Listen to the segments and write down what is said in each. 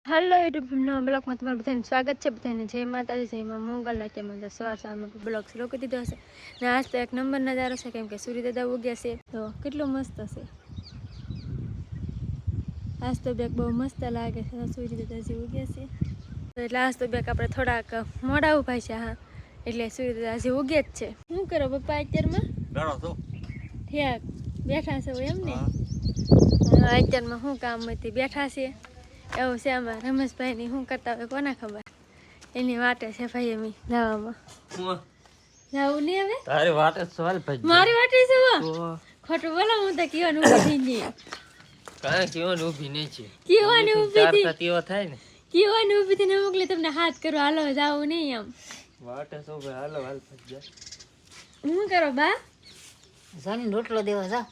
Hello YouTube blog में તમારું બધાનું સ્વાગત છે। બધાને જય માતાજી, જય મંગલ। અત્યારે સવારમાં બ્લોગ શરૂ કરી દીધો હશે ને આજ તો એક નંબર નજારો છે, કેમ કે સૂર્યદાદા ઉગ્યા છે તો કેટલું મસ્ત છે। આજ તો બેક બહુ મસ્ત લાગે છે, સૂર્યદાદાજી ઉગ્યા છે એટલે આજ તો બેક આપણે થોડાક મોડા ઉભા છે। હા, એટલે સૂર્યદાદાજી ઉગ્યા જ છે। શું કરો પપ્પા અત્યારમાં? ઠેક બેઠા છે એમ ને? અત્યારમાં શું કામ હતી બેઠા છે એવું છે। આમાં રમેશભાઈ ની શું કરતા હોય કોને ખબર, એની વાટે છે ભાઈ એમ જવામાં જવું નહીં હવે તારી વાટે સવાલ ભાઈ મારી વાટે છે ખોટું બોલો હું તો કીવાનું ઊભી નહીં કાંઈ કીવાનું ઊભી નહીં છે કીવાની ઊભી હતી તેવો થાય ને કીવાની ઊભી થઈને મોકલી તમને હાથ કરો હાલો જવું નહીં એમ વાટે સો ભાઈ હાલો હાલ ભાઈ શું કરો બા જાની રોટલો દેવા જા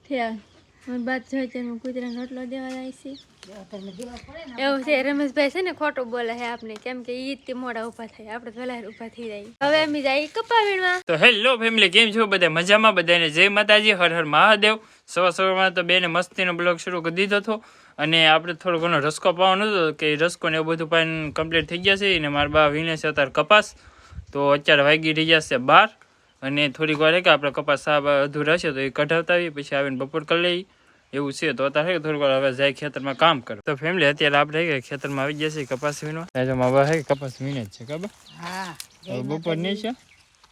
થયા મારી બાત જોઈ તો કૂતરાને રોટલો દેવા જાય છે એવું છે। રમેશભાઈ છે ને ખોટું બોલે છે આપણે, કેમ કે ઈ તે મોડા ઉભા થાય, આપણે પહેલા ઉભા થઈ જાય। હવે અમે જાય કપા વીણવા। તો હેલો ફેમિલી, કેમ છો બધા? મજામાં? બધાને જય માતાજી, હર હર મહાદેવ। સવારમાં તો બેને મસ્તીનો બ્લોગ શરૂ કરી દીધો હતો અને આપણે થોડો ઘણો રસકો પાવાનો હતો કે રસકો ને એવું બધું પાઈને કમ્પ્લીટ થઈ ગયા છે અને મારા બા વીણે છે અત્યારે કપાસ। તો અત્યારે વાગી રહી જશે 12 અને થોડીક વાર કે આપણે કપાસ સાહેબ અધૂરા છે તો એ કઢાવતા આવીએ, પછી આવીને બપોર કરી લઈએ એવું છે। તો અત્યારે થોડીક વાર હવે જાય ખેતરમાં કામ કરે। તો ફેમિલી અત્યારે આપણે ખેતરમાં આવી ગયા છે કપાસ વીણવા। તો મારા બા કપાસ વીણે જ છે ખબર? હા, બપોર નહીં છે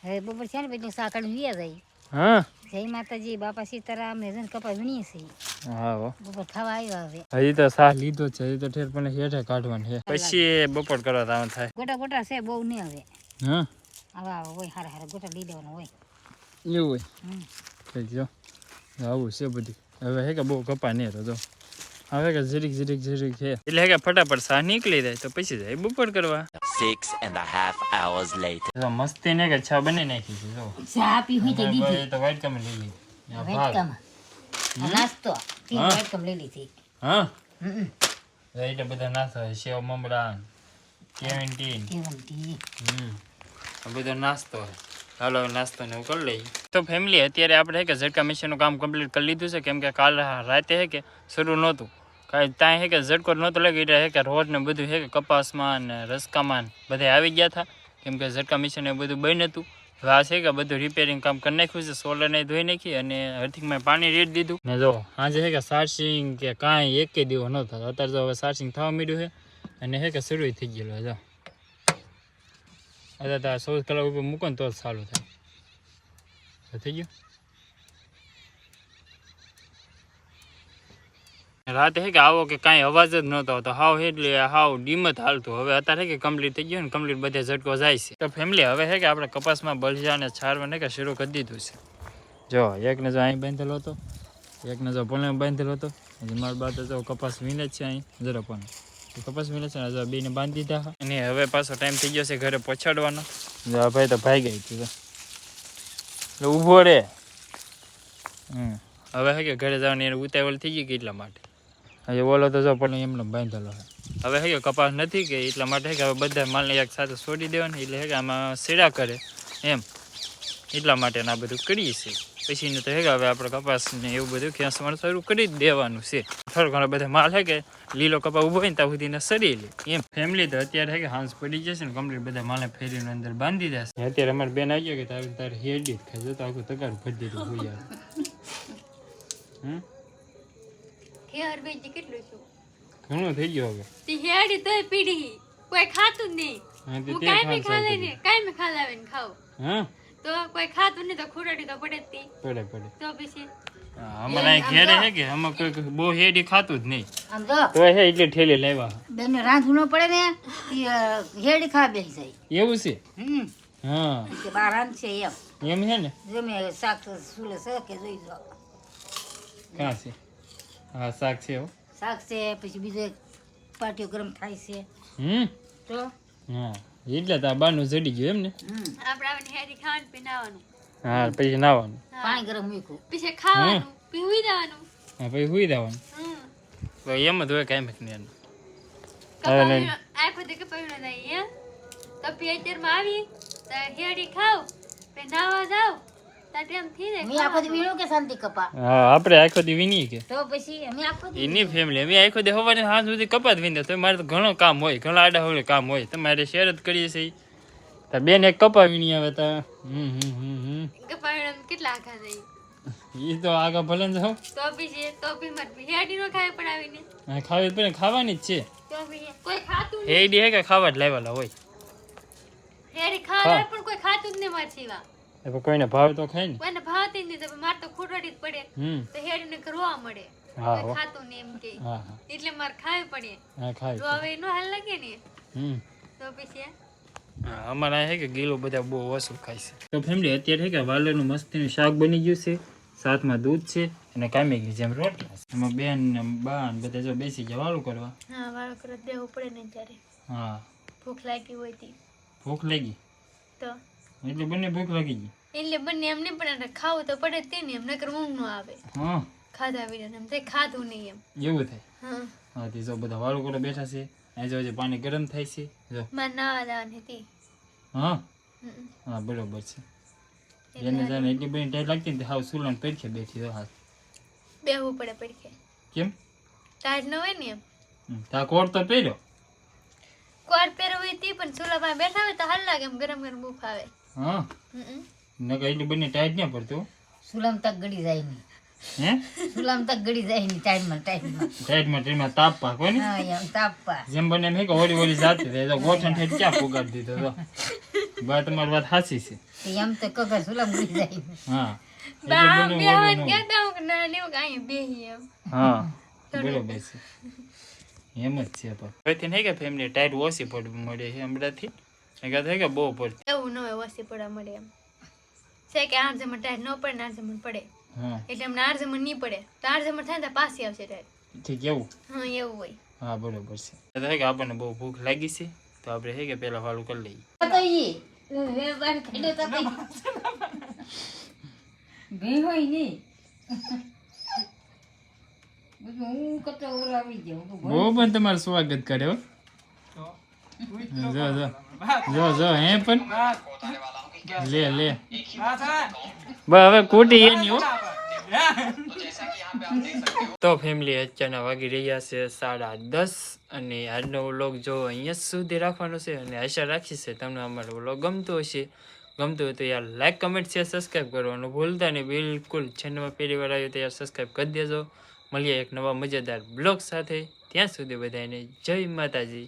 હવે બપોર છે ને પછી સાકળ વિયા જાય। હા, જય માતાજી, બાપા સીતારામ ને જન કપા વીણીએ છે। હા હો, બપોર ખાવા આવ્યા હવે હજી તો સાહ લીધો છે, હજી તો ઠેર પણ હેઠે કાઢવાનું છે, પછી બપોર કરવા તાવ થાય। ગોટા ગોટા છે બહુ નહીં હવે। હા, આવા હોય હારા હારા ગોટા લઈ દેવાના હોય એવું હોય કઈ જો આવું છે બધું। હવે હે કે બહુ કપા નહીં તો જો હવે કે જરીક છે એટલે હે કે ફટાફટ સાહ નીકળી જાય તો પછી જાય બપોર કરવા। 6.5 hours later. જો મસ્તી ને કે છા બની નાખી છે જો ચા પી હોય તે દીધી તો વાઈટ કમે લઈ લીધી વેટકમ નાસ્તો તી વેટકમ લઈ લીધી। હા, હમ એટલે બધા નાસ્તો સેવ મમરા કેન્ટીન કેવંતી આ બધો નાસ્તો હોય। હાલો નાસ્તો ને એવું કરી લઈએ। તો ફેમિલી અત્યારે આપણે કે ઝટકા મશીનનું કામ કમ્પ્લીટ કરી લીધું છે, કેમ કે કાલ રાતે હે કે શરૂ નહોતું કાંઈ ત્યાં હે કે ઝટકો નહોતો લાગી એટલે હે કે રોડ ને બધું હે કે કપાસમાં ને રસકામાં બધા આવી ગયા હતા, કેમ કે ઝટકા મશીન એ બધું બંધ હતું। હવે આ છે કે બધું રિપેરિંગ કામ કરી નાખ્યું છે, સોલરને ધોઈ નાખી અને અર્થિંગમાં પાણી રેડી દીધું ને જો આજે હે કે ચાર્જિંગ કે કાંઈ એક દિવસ ન થતો, અત્યારે તો હવે ચાર્જિંગ થવા માંડ્યું છે અને હે કે શરૂ થઈ ગયેલું જો અત્યારે 14 કલાક ઉપર મૂકો ને તો જ ચાલુ થાય થઈ ગયું। રાતે હે કે આવો કે કાંઈ અવાજ જ નહોતો આવતો, હાવ એટલે હાવ ડીમ જ હાલતું। હવે અત્યારે કે કમ્પ્લીટ થઈ ગયું ને કમ્પ્લીટ બધે ઝટકો જાય છે। તો ફેમિલી હવે હે કે આપણે કપાસમાં બળજા અને છારવાને કે શરૂ કરી દીધું છે। જો એકને જો અહીં બાંધેલો હતો, એકને જો પોલે બાંધેલો હતો, હજી મારા બા તો જો કપાસ વીણે જ છે અહીં જરા પણ કપાસ વીણે છે ને જો બેને બાંધી દીધા અને હવે પાછો ટાઈમ થઈ ગયો છે ઘરે પહોંચાડવાનો। જો ભાઈ તો ભાઈ ગઈ હતી તો ઊભો રે। હવે હે કે ઘરે જવાની એને ઉતાવળ થઈ ગઈ કે એટલા માટે હજી ઓલો તો જો પણ એમને બાંધેલો છે। હવે હે કે કપાસ નથી કે એટલા માટે હે કે હવે બધા માલને એક સાથે છોડી દેવાને એટલે હે કે આમાં સેડા કરે એમ એટલા માટે આ બધું કરીએ છીએ। પછીને તો હે કે હવે આપણે કપાસ ને એવું બધું ખેંચવાનું શરૂ કરી જ દેવાનું છે। થોડો ઘણો બધા માલ હે કે લીલો કપા ઊભો હોય ને ત્યાં સુધીને સરી લે એમ ફેમિલી। તો અત્યારે હે કે હાંસ પડી જશે ને કમ્પ્લીટ બધા માલે ફેરીને અંદર બાંધી દેશે। અત્યારે અમારે બેન આવી ગયો કે તારે હેડી જ ખાઈ જતો આખું તગાર ભરી દીધું હોય કેટલું છું ઘણું થઈ ગયો હવે તે હેડી તોય પીડી કોઈ ખાતું જ નહીં। હું કાયમી ખાલાવે ને ખાવ હા તો કોઈ ખાતું નહીં તો ખોડાડી તો પડે જ તી પડે તો પછી અમારે ઘેરે હે કે અમે કોઈ બહુ હેડી ખાતું જ નહીં આમ જો તો હે એટલે ઠેલી લાવ્યા બેન રાંધવું ન પડે ને ઈ હેડી ખા બેસી જાય। એવું છે હા કે બાર રાંધ છે એમ એમ છે ને જમે શાક સુલે કે જોઈ જો કાં છે હા શાક છે હો શાક છે પછી બીજો એક પાટીઓ ગરમ થાય છે તો હા એટલે તો આ બાનું જડી ગયું એમ ને આપણે હેડી ખાવાનું પીનાવાનું હા પછી નાવાનું પાણી ગરમ મૂક્યું પછી ખાવાનું પીવી દેવાનું હા પછી હુઈ દેવાનું તો એમ જ હોય કાંઈ મત નહીં આખો દે કપાયું ના જાય તો પિયરમાં આવી તો હેડી ખાવ પછી નાવા જાવ તારે એમ થી ને મેં આખો દી વીણું કે શાંતિ કપા હા આપણે આખો દી વીણી કે તો પછી અમે આખો દી એની ફેમિલી અમે આખો દી સવારે સાંજ સુધી કપાત વીંધે તો મારે તો ઘણો કામ હોય ઘણા આડા હોળે કામ હોય તમારે શેર જ કરીએ છીએ તો બેન એક કપા વીણી આવે તો કપાળ કેટલા આખા થઈ એ તો આગળ ભલે ને જાઉં તો બી મારે હેડી નો ખાય પણ આવીને ખાવી જ પડે ખાવાની જ છે તો બી કોઈ ખાતું હેડી હે કે ખાવા જ લાવેલા હોય હેડી ખાવા પણ કોઈ ખાતું જ નહીં માર છીવા એ કોઈને ભાવે તો ખાય ને કોઈને ભાવતી જ નહીં તો માર તો ખોટવાડી જ પડે તો હેડીને કરવા મળે હા કોઈ ખાતું નહીં એમ કે હા હા એટલે મારે ખાવી પડે હા ખાય તો હવે નો હાલ લાગે ને તો પછી અમારા હે કે ગીલો બધા બહુ ઓછું ખાય છે તો ફેમિલી અત્યારે હે કે વાલેનું મસ્તીનું શાક બની ગયું છે સાથમાં દૂધ છે અને કામેલી જેમ રોટલા છે એમાં બેન ને બા ને બધા જો બેસી ગયા વાળું કરવા હા વાળો કરો દેવું પડે ને ત્યારે હા ભૂખ લાગી હોય તી ભૂખ લાગી તો એટલે બંને ભૂખ લાગી ગઈ એટલે બંને એમ નહીં પણ ખાવું તો પડે તે ને એમ નકર ઊંઘ નો આવે હા ખાધા વિના એમ તે ખાધું નહીં એમ એવું થાય હા હા તે જો બધા વાળું કરવા બેઠા છે આ જો હજી પાણી ગરમ થાય છે જો મારે નાવા જવાની હતી હા હા બરોબર છે એને જાણે એટલી બધી ટાઈટ લાગતી ને હાવ સુલન પડખે બેઠી હા બેહવું પડે પડખે કેમ ટાઈટ ન હોય ને એમ તા કોટ તો પહેર્યો કોટ પહેરો હોય તે પણ ચૂલા પાસે બેઠા હોય તો હાલ લાગે એમ ગરમ ગરમ બૂફ આવે હા નકર એટલી બધી ટાઈટ ન પડતો સુલામ તક ગળી જાય નહીં હે સુલામ તક ગળી જાય નહીં ટાઈમમાં ટાઈટમાં તાપ પાકો ને હા એમ તાપવા જેમ બને એમ હે કે હોળી હોળી જાતી રહે તો ગોઠણ ઠેઠ ક્યાં પુગાડી દીધો તો બા તમારી વાત સાચી છે એમ તો કગર સુલામ ગળી જાય હા બા બેહવા કહેતા હું કે ના લેવું કે અહીંયા બેહી એમ હા બરોબર છે એમ જ છે પણ હવે નહીં કે ફેમિલી ટાઈટ ઓછી પડવા મળે છે હમણાંથી કે થાય કે બહુ પડતી એવું ન હોય ઓછી પડવા મળે એમ છે કે આર જમણ ટાઈટ ન પડે ને આર જમણ પડે હા એટલે એમને આર જમણ નહીં પડે તો આર જમણ થાય ને તો પાછી આવશે ટાઈટ ઠીક એવું હા એવું હોય હા બરોબર છે એટલે કે આપણને બહુ ભૂખ લાગી છે તો આપણે હે કે પેલા વાળું કરી લઈએ તો ઈ વે બાર ખેડો તો ભી હોય ની બધું હું કતો ઓરાવી જાઉં બહુ પણ તમારું સ્વાગત કરે હો જો જો જો જો હે પણ લે લે બસ હવે કુટી એની હો તો ફેમિલી અત્યારના વાગી રહ્યા છે 10:30 અને આજનો વ્લોગ જો અહીંયા સુધી રાખવાનો છે અને આશા રાખી છે તમને અમારો વ્લોગ ગમતો હશે ગમતો હોય તો યાર લાઈક કમેન્ટ શેર સબસ્ક્રાઈબ કરવાનું ભૂલતા નહીં બિલકુલ ચેનલમાં પહેલી વાર આવ્યો તો યાર સબસ્ક્રાઈબ કરી દેજો મળીએ એક નવા મજેદાર બ્લોગ સાથે ત્યાં સુધી બધાને જય માતાજી